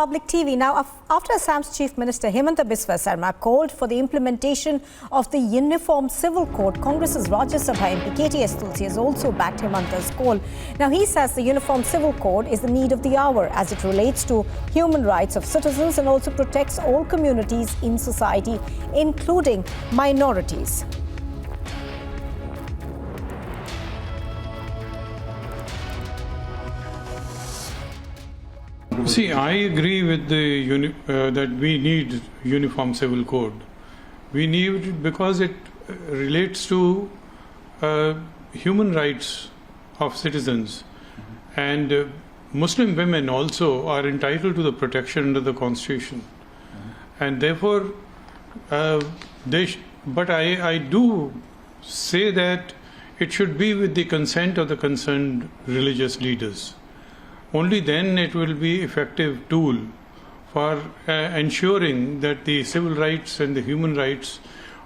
Public TV. Now, after Assam's Chief Minister Himanta Biswa Sarma called for the implementation of the Uniform Civil Code, Congress's Rajya Sabha MP KTS Tulsi has also backed Himanta's call. Now, he says the Uniform Civil Code is the need of the hour as it relates to human rights of citizens and also protects all communities in society, including minorities. See, I agree with that we need Uniform Civil Code. We need it because it relates to human rights of citizens, and Muslim women also are entitled to the protection under the Constitution, and therefore, but I do say that it should be with the consent of the concerned religious leaders. Only then it will be effective tool for ensuring that the civil rights and the human rights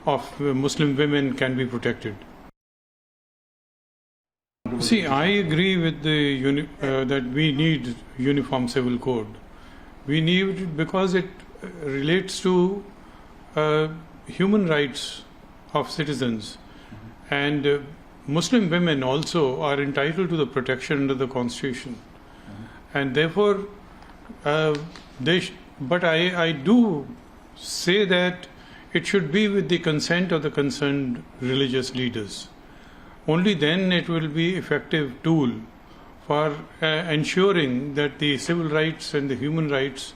of Muslim women can be protected. See, I agree with that we need Uniform Civil Code. We need it because it relates to human rights of citizens, and Muslim women also are entitled to the protection under the Constitution. And therefore, but I do say that it should be with the consent of the concerned religious leaders. Only then it will be effective tool for ensuring that the civil rights and the human rights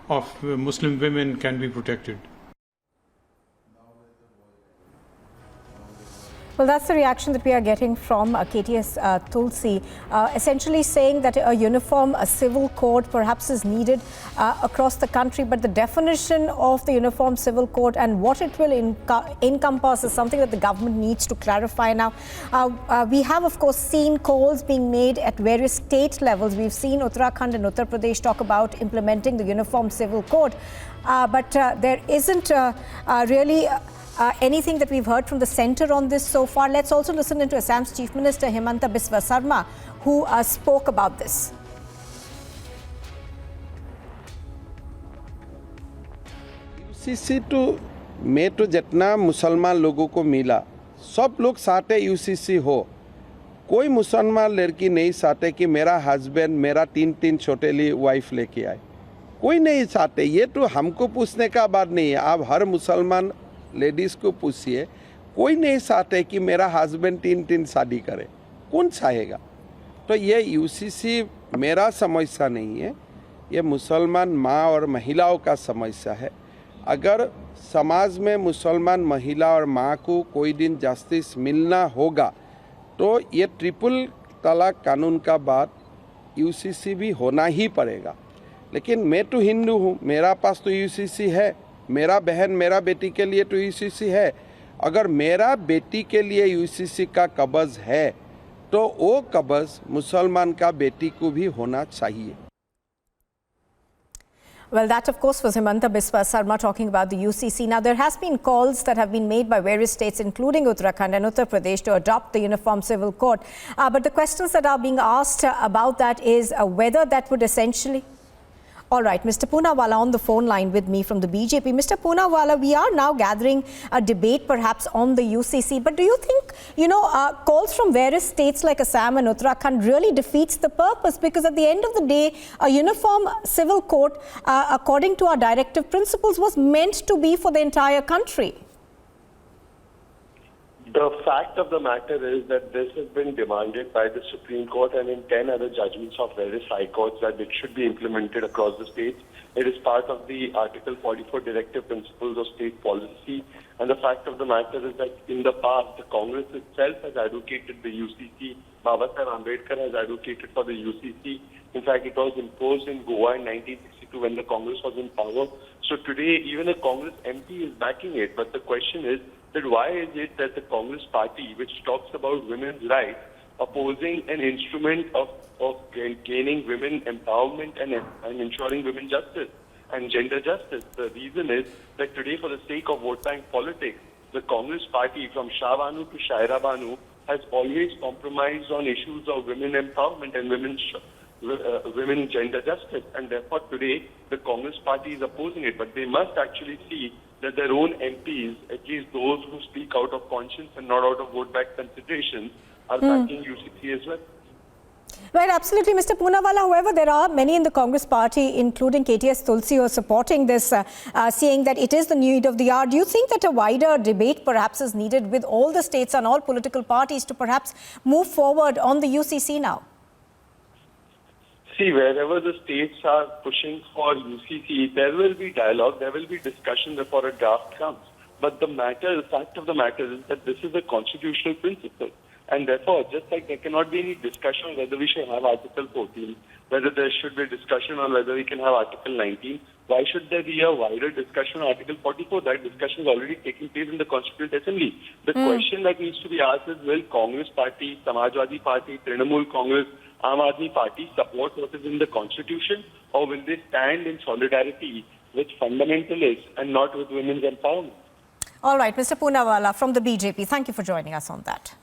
of Muslim women can be protected. Well, that's the reaction that we are getting from KTS Tulsi, essentially saying that a uniform civil code perhaps is needed across the country, but the definition of the Uniform Civil Code and what it will encompass is something that the government needs to clarify now. We have, of course, seen calls being made at various state levels. We've seen Uttarakhand and Uttar Pradesh talk about implementing the Uniform Civil Code, but there isn't really anything that we've heard from the centre on this so far. Let's also listen into Assam's Chief Minister Himanta Biswa Sarma, who spoke about this. UCC में तो जितना मुसलमान लोगों को मिला, सब लोग चाहते UCC हो. कोई मुसलमान लड़की नहीं चाहते कि मेरा हस्बैंड मेरा तीन छोटे वाइफ लेके आए. कोई नहीं चाहते. ये तो हमको पूछने का बात नहीं है. आप हर मुसलमान लेडीज़ को पूछिए, कोई नहीं चाहते कि मेरा हस्बैंड तीन शादी करे. कौन चाहेगा? तो ये UCC मेरा समस्या नहीं है, ये मुसलमान माँ और महिलाओं का समस्या है. अगर समाज में मुसलमान महिला और माँ को कोई दिन जस्टिस मिलना होगा तो ये ट्रिपल तलाक कानून का बात UCC भी होना ही पड़ेगा. लेकिन मैं तो हिंदू हूँ, मेरा पास तो UCC है. मेरा बहन मेरा बेटी के लिए तो UCC है. अगर मेरा बेटी के लिए UCC का कब्ज़ है तो वो कब्ज़ मुसलमान का बेटी को भी होना चाहिए. Well, that, of course, was Himanta Biswa Sarma talking about the UCC. Now, there has been calls that have been made by various states, including Uttarakhand and Uttar Pradesh, to adopt the Uniform Civil Code. But the questions that are being asked about that is whether that would essentially... All right, Mr. Poonawalla on the phone line with me from the BJP. Mr. Poonawalla, we are now gathering a debate perhaps on the UCC, but do you think, calls from various states like Assam and Uttarakhand really defeats the purpose? Because at the end of the day, a uniform civil code, according to our directive principles, was meant to be for the entire country. The fact of the matter is that this has been demanded by the Supreme Court and in 10 other judgments of various high courts that it should be implemented across the states. It is part of the Article 44 Directive Principles of State Policy. And the fact of the matter is that in the past, the Congress itself has advocated the UCC. Baba Saheb Ambedkar has advocated for the UCC. In fact, it was imposed in Goa in 1962 when the Congress was in power. So today, even a Congress MP is backing it. But the question is, that why is it that the Congress party, which talks about women's rights, opposing an instrument of gaining women empowerment and ensuring women justice and gender justice? The reason is that today, for the sake of vote bank politics, the Congress party from Shah Banu to Shaira Banu has always compromised on issues of women empowerment and women's women gender justice, and therefore today the Congress party is opposing it. But they must actually see that their own MPs, at least those who speak out of conscience and not out of vote bank considerations, are backing UCC as well. Right, absolutely, Mr. Poonawalla. However, there are many in the Congress party, including KTS Tulsi, who are supporting this, saying that it is the need of the hour. Do you think that a wider debate perhaps is needed with all the states and all political parties to perhaps move forward on the UCC now? See, wherever the states are pushing for UCC, there will be dialogue, there will be discussion before a draft comes. But the fact of the matter is that this is a constitutional principle. And therefore, just like there cannot be any discussion on whether we should have Article 14, whether there should be a discussion on whether we can have Article 19, why should there be a wider discussion on Article 44? That discussion is already taking place in the Constituent Assembly. The question that needs to be asked is, will Congress Party, Samajwadi Party, Trinamool Congress, Aam Aadmi Party support what is in the Constitution, or will they stand in solidarity with fundamentalists and not with women's empowerment? All right, Mr. Poonawalla from the BJP, thank you for joining us on that.